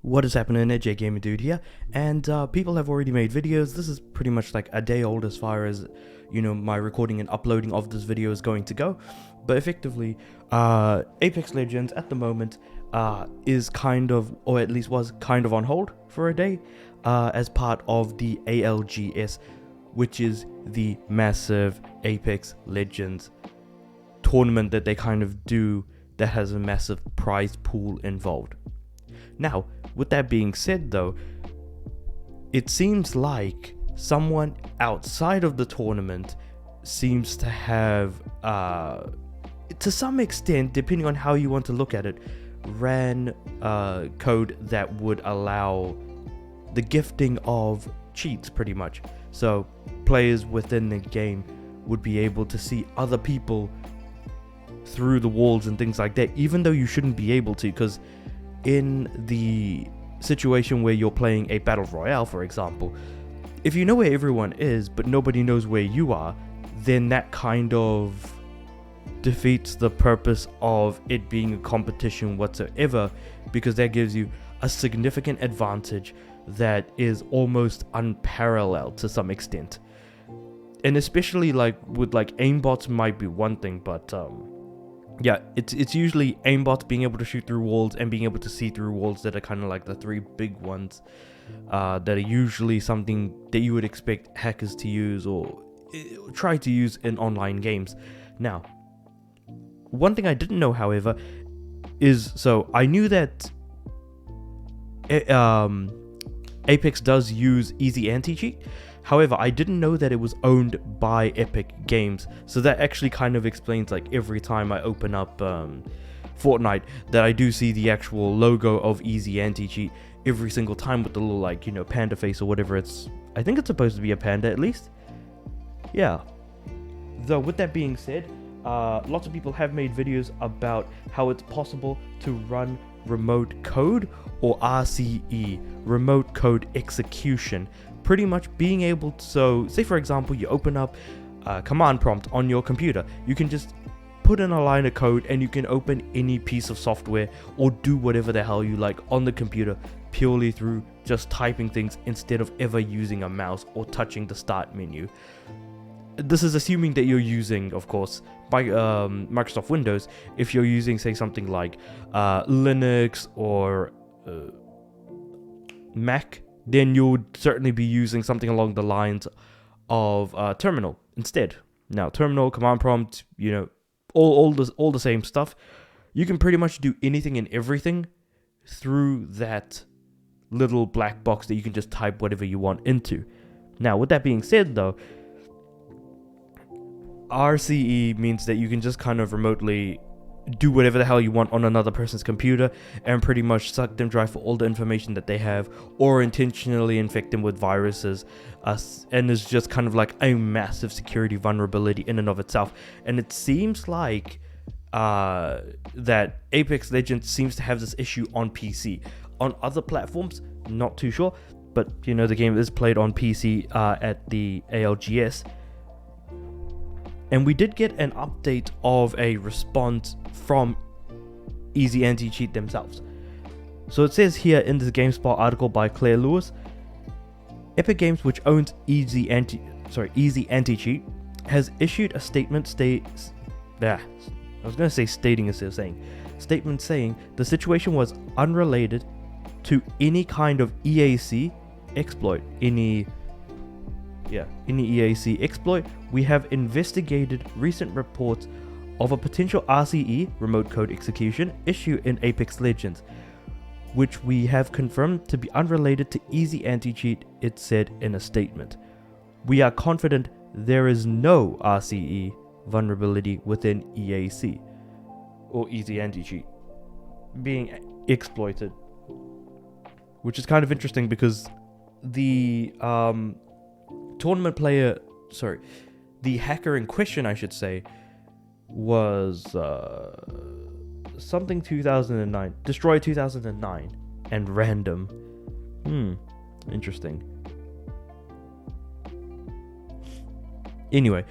What is happening? J Gamer Dude here, and people have already made videos. This is pretty much like a day old as far as my recording and uploading of this video is going to go. But effectively, Apex Legends at the moment is kind of, or at least was kind of on hold for a day, as part of the ALGS, which is the massive Apex Legends tournament that they kind of do that has a massive prize pool involved. Now, with that being said though, it seems like someone outside of the tournament seems to have, to some extent, depending on how you want to look at it, ran code that would allow the gifting of cheats pretty much. So players within the game would be able to see other people through the walls and things like that, even though you shouldn't be able to, because in the situation where you're playing a battle royale, for example, if you know where everyone is but nobody knows where you are, then that kind of defeats the purpose of it being a competition whatsoever, because that gives you a significant advantage that is almost unparalleled to some extent. And especially like with like aimbots might be one thing, but yeah, it's usually aimbots being able to shoot through walls and being able to see through walls that are kind of like the three big ones that are usually something that you would expect hackers to use or try to use in online games. Now, one thing I didn't know, however, is, so I knew that Apex does use Easy Anti-Cheat. However, I didn't know that it was owned by Epic Games. So that actually kind of explains, like, every time I open up Fortnite, that I do see the actual logo of Easy Anti-Cheat every single time with the little, like, panda face or whatever it's... I think it's supposed to be a panda, at least. Yeah. Though, with that being said, lots of people have made videos about how it's possible to run remote code, or RCE, remote code execution. Pretty much being able to, so say for example you open up a command prompt on your computer, you can just put in a line of code and you can open any piece of software or do whatever the hell you like on the computer purely through just typing things instead of ever using a mouse or touching the start menu. This is assuming that you're using, of course, by Microsoft Windows. If you're using, say, something like Linux or Mac, then you would certainly be using something along the lines of terminal instead. Now, terminal, command prompt, all the same stuff. You can pretty much do anything and everything through that little black box that you can just type whatever you want into. Now, with that being said, though, RCE means that you can just kind of remotely do whatever the hell you want on another person's computer and pretty much suck them dry for all the information that they have, or intentionally infect them with viruses, and is just kind of like a massive security vulnerability in and of itself. And it seems like that Apex Legends seems to have this issue on PC. On other platforms, not too sure, but the game is played on PC at the ALGS. And we did get an update of a response from Easy Anti-Cheat themselves. So it says here in this GameSpot article by Claire Lewis, Epic Games, which owns Easy Anti-Cheat, has issued a statement stating the situation was unrelated to any kind of EAC exploit. Any EAC exploit. We have investigated recent reports of a potential RCE, remote code execution, issue in Apex Legends, which we have confirmed to be unrelated to Easy Anti-Cheat, it said in a statement. We are confident there is no RCE vulnerability within EAC, or Easy Anti-Cheat, being exploited. Which is kind of interesting because the the hacker in question, I should say, was something 2009, Destroy 2009, and random. Interesting. Anyway,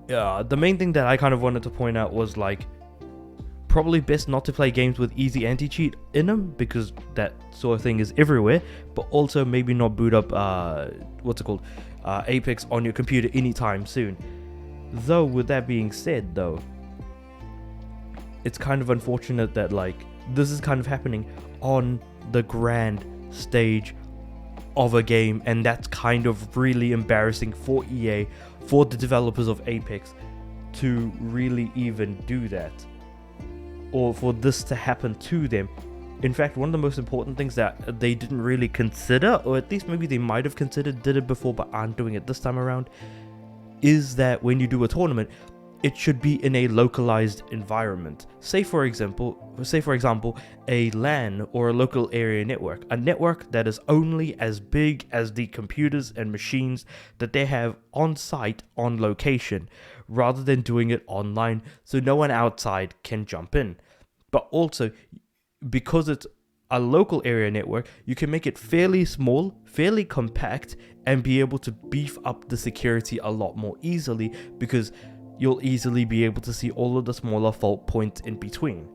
the main thing that I kind of wanted to point out was, like, probably best not to play games with easy anti-cheat in them, because that sort of thing is everywhere. But also maybe not boot up Apex on your computer anytime soon. Though with that being said, though, it's kind of unfortunate that like this is kind of happening on the grand stage of a game, and that's kind of really embarrassing for EA, for the developers of Apex, to really even do that, or for this to happen to them. In fact, one of the most important things that they didn't really consider, or at least maybe they might have considered, did it before but aren't doing it this time around, is that when you do a tournament, it should be in a localized environment. Say for example, a LAN, or a local area network, a network that is only as big as the computers and machines that they have on site, on location, rather than doing it online so no one outside can jump in. But also, because it's a local area network, you can make it fairly small, fairly compact, and be able to beef up the security a lot more easily, because you'll easily be able to see all of the smaller fault points in between.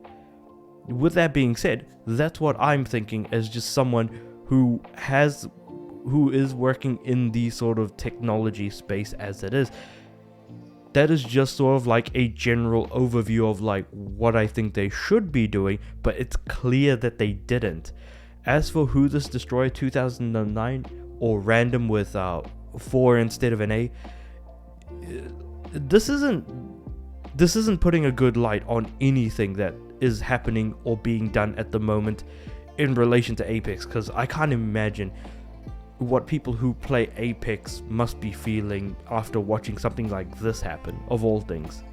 With that being said, that's what I'm thinking as just someone who is working in the sort of technology space as it is. That is just sort of like a general overview of like what I think they should be doing, but it's clear that they didn't. As for Who This Destroyer 2009, or random with 4 instead of an A, this isn't putting a good light on anything that is happening or being done at the moment in relation to Apex, because I can't imagine what people who play Apex must be feeling after watching something like this happen, of all things.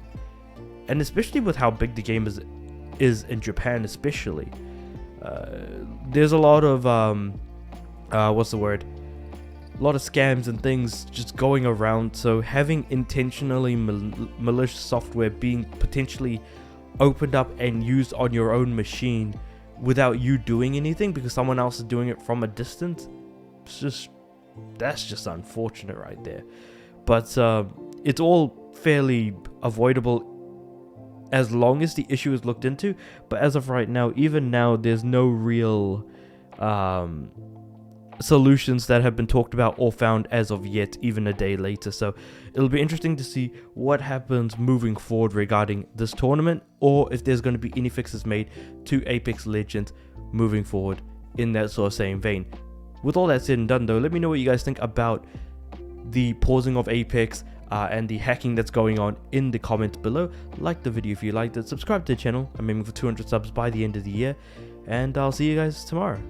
And especially with how big the game is in Japan especially. There's a lot of a lot of scams and things just going around, so having intentionally malicious software being potentially opened up and used on your own machine without you doing anything because someone else is doing it from a distance, that's just unfortunate right there. But it's all fairly avoidable as long as the issue is looked into. But as of right now, even now, there's no real solutions that have been talked about or found as of yet, even a day later. So it'll be interesting to see what happens moving forward regarding this tournament, or if there's going to be any fixes made to Apex Legends moving forward in that sort of same vein. With all that said and done though, let me know what you guys think about the pausing of Apex and the hacking that's going on in the comments below. Like the video if you liked it, subscribe to the channel. I'm aiming for 200 subs by the end of the year, and I'll see you guys tomorrow.